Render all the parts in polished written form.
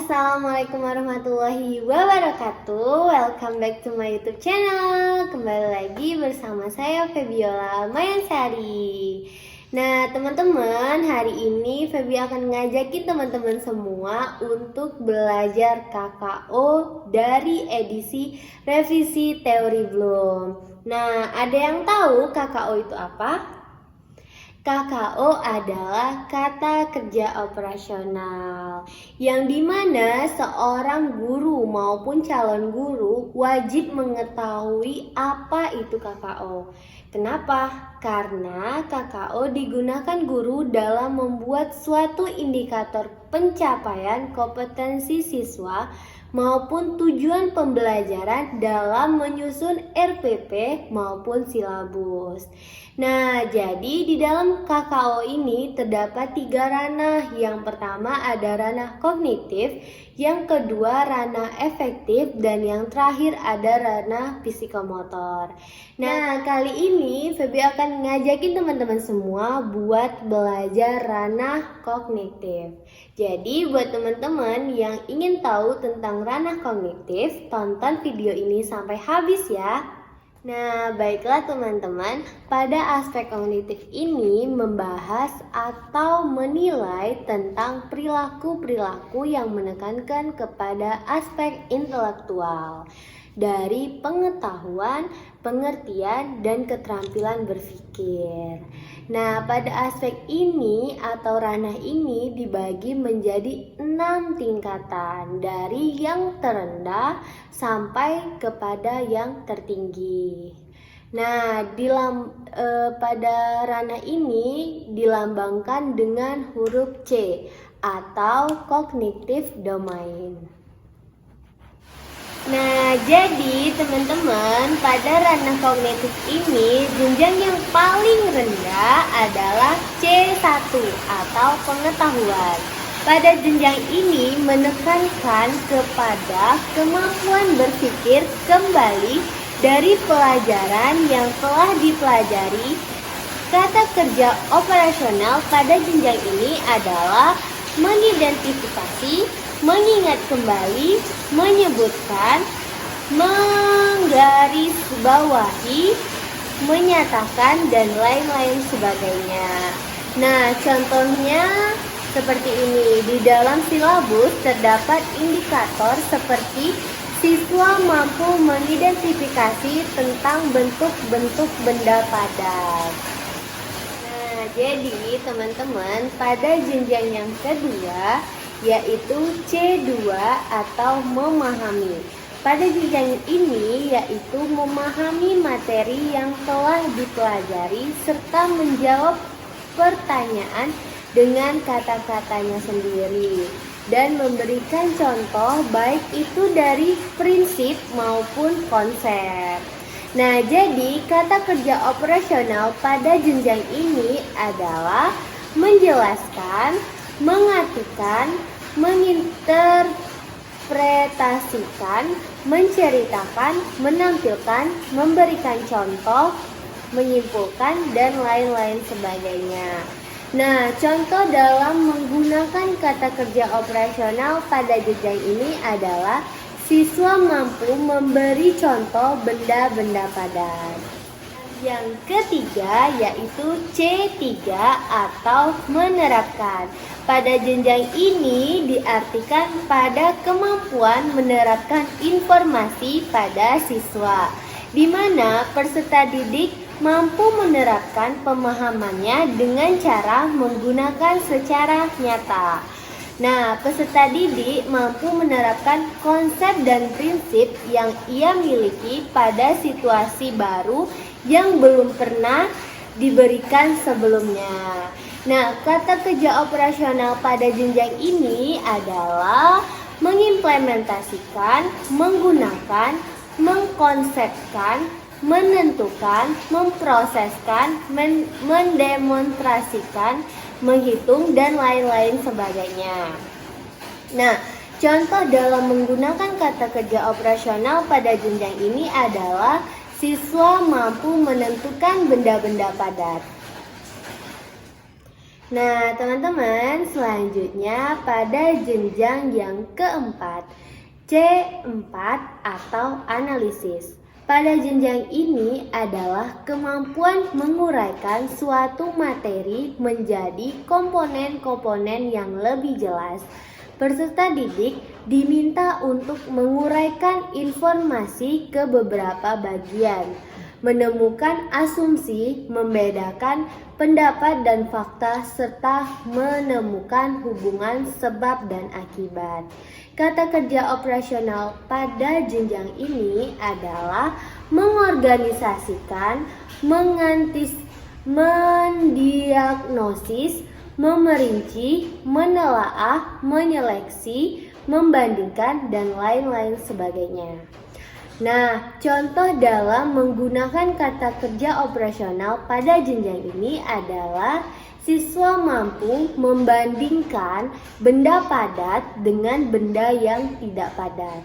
Assalamualaikum warahmatullahi wabarakatuh. Welcome back to my YouTube channel. Kembali lagi bersama saya Febiola Mayansari. Nah teman-teman, hari ini Febi akan ngajakin teman-teman semua untuk belajar KKO dari edisi revisi teori Bloom. Nah, ada yang tahu KKO itu apa? KKO adalah kata kerja operasional yang dimana seorang guru maupun calon guru wajib mengetahui apa itu KKO. Kenapa? Karena KKO digunakan guru dalam membuat suatu indikator pencapaian kompetensi siswa maupun tujuan pembelajaran dalam menyusun RPP maupun silabus. Nah, jadi di dalam KKO ini terdapat 3 ranah. Yang pertama ada ranah kognitif, yang kedua ranah efektif, dan yang terakhir ada ranah psikomotor. Nah, kali ini Febi akan ngajakin teman-teman semua buat belajar ranah kognitif. Jadi buat teman-teman yang ingin tahu tentang ranah kognitif, tonton video ini sampai habis ya. Nah, baiklah teman-teman, pada aspek kognitif ini membahas atau menilai tentang perilaku-perilaku yang menekankan kepada aspek intelektual dari pengetahuan, pengertian, dan keterampilan berpikir. Nah, pada aspek ini atau ranah ini dibagi menjadi 6 tingkatan dari yang terendah sampai kepada yang tertinggi. Nah, pada ranah ini dilambangkan dengan huruf C atau cognitive domain. Nah, jadi teman-teman, pada ranah kognitif ini jenjang yang paling rendah adalah C1 atau pengetahuan. Pada jenjang ini menekankan kepada kemampuan berpikir kembali dari pelajaran yang telah dipelajari. Kata kerja operasional pada jenjang ini adalah mengidentifikasi, mengingat kembali, menyebutkan, menggarisbawahi, menyatakan, dan lain-lain sebagainya. Nah, contohnya seperti ini. Di dalam silabus terdapat indikator seperti siswa mampu mengidentifikasi tentang bentuk-bentuk benda padat. Nah, jadi teman-teman, pada jenjang yang kedua yaitu C2 atau memahami. Pada jenjang ini yaitu memahami materi yang telah dipelajari serta menjawab pertanyaan dengan kata-katanya sendiri dan memberikan contoh baik itu dari prinsip maupun konsep. Nah, jadi kata kerja operasional pada jenjang ini adalah menjelaskan, mengartikan, menginterpretasikan, menceritakan, menampilkan, memberikan contoh, menyimpulkan, dan lain-lain sebagainya. Nah, contoh dalam menggunakan kata kerja operasional pada jenjang ini adalah siswa mampu memberi contoh benda-benda padat. Yang ketiga yaitu C3 atau menerapkan. Pada jenjang ini diartikan pada kemampuan menerapkan informasi pada siswa, di mana peserta didik mampu menerapkan pemahamannya dengan cara menggunakan secara nyata. Nah, peserta didik mampu menerapkan konsep dan prinsip yang ia miliki pada situasi baru yang belum pernah diberikan sebelumnya. Nah, kata kerja operasional pada jenjang ini adalah mengimplementasikan, menggunakan, mengkonsepkan, menentukan, memproseskan, mendemonstrasikan, menghitung, dan lain-lain sebagainya. Nah, contoh dalam menggunakan kata kerja operasional pada jenjang ini adalah siswa mampu menentukan benda-benda padat. Nah, teman-teman, selanjutnya pada jenjang yang keempat, C4 atau analisis. Pada jenjang ini adalah kemampuan menguraikan suatu materi menjadi komponen-komponen yang lebih jelas. Peserta didik diminta untuk menguraikan informasi ke beberapa bagian, menemukan asumsi, membedakan pendapat dan fakta, serta menemukan hubungan sebab dan akibat. Kata kerja operasional pada jenjang ini adalah mengorganisasikan, mendiagnosis, memerinci, menelaah, menyeleksi, membandingkan, dan lain-lain sebagainya. Nah, contoh dalam menggunakan kata kerja operasional pada jenjang ini adalah siswa mampu membandingkan benda padat dengan benda yang tidak padat.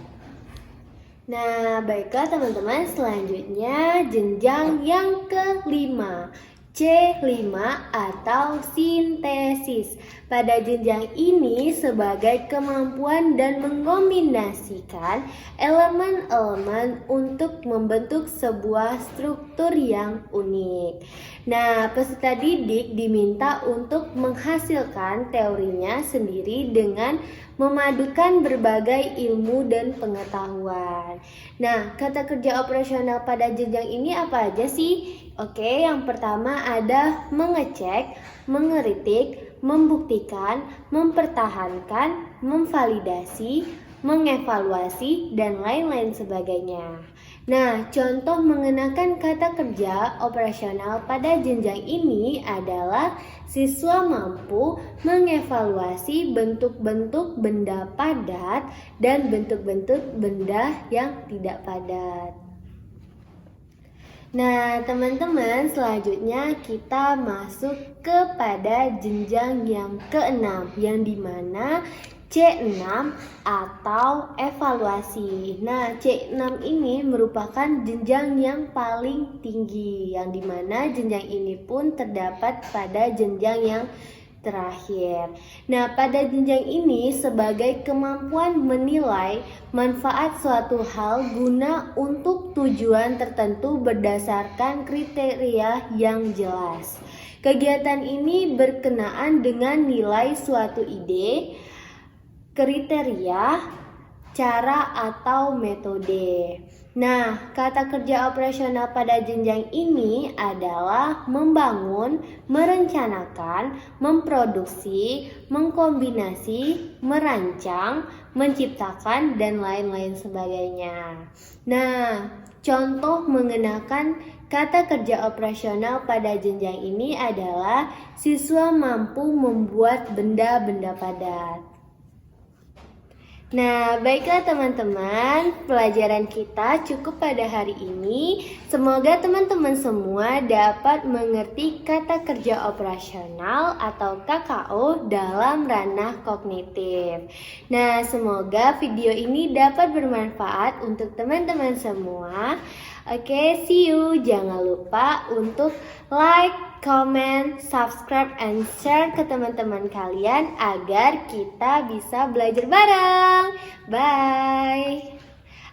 Nah, baiklah teman-teman, selanjutnya jenjang yang kelima, C5 atau sintesis. Pada jenjang ini sebagai kemampuan dan mengombinasikan elemen-elemen untuk membentuk sebuah struktur yang unik. Nah, peserta didik diminta untuk menghasilkan teorinya sendiri dengan memadukan berbagai ilmu dan pengetahuan. Nah, kata kerja operasional pada jenjang ini apa aja sih? Oke, yang pertama ada mengecek, mengeritik, membuktikan, mempertahankan, memvalidasi, mengevaluasi, dan lain-lain sebagainya. Nah, contoh mengenakan kata kerja operasional pada jenjang ini adalah siswa mampu mengevaluasi bentuk-bentuk benda padat dan bentuk-bentuk benda yang tidak padat. Nah, teman-teman, selanjutnya kita masuk kepada jenjang yang keenam, yang dimana C6 atau evaluasi. Nah, C6 ini merupakan jenjang yang paling tinggi, yang dimana jenjang ini pun terdapat pada jenjang yang terakhir. Nah, pada jenjang ini sebagai kemampuan menilai manfaat suatu hal guna untuk tujuan tertentu berdasarkan kriteria yang jelas. Kegiatan ini berkenaan dengan nilai suatu ide, kriteria, cara atau metode. Nah, kata kerja operasional pada jenjang ini adalah membangun, merencanakan, memproduksi, mengkombinasi, merancang, menciptakan, dan lain-lain sebagainya. Nah, contoh mengenakan kata kerja operasional pada jenjang ini adalah siswa mampu membuat benda-benda padat. Nah, baiklah teman-teman, pelajaran kita cukup pada hari ini. Semoga teman-teman semua dapat mengerti kata kerja operasional atau KKO dalam ranah kognitif. Nah, semoga video ini dapat bermanfaat untuk teman-teman semua. Oke, see you. Jangan lupa untuk like, comment, subscribe, and share ke teman-teman kalian agar kita bisa belajar bareng. Bye.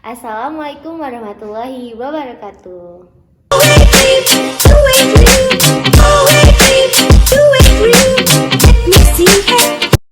Assalamualaikum warahmatullahi wabarakatuh.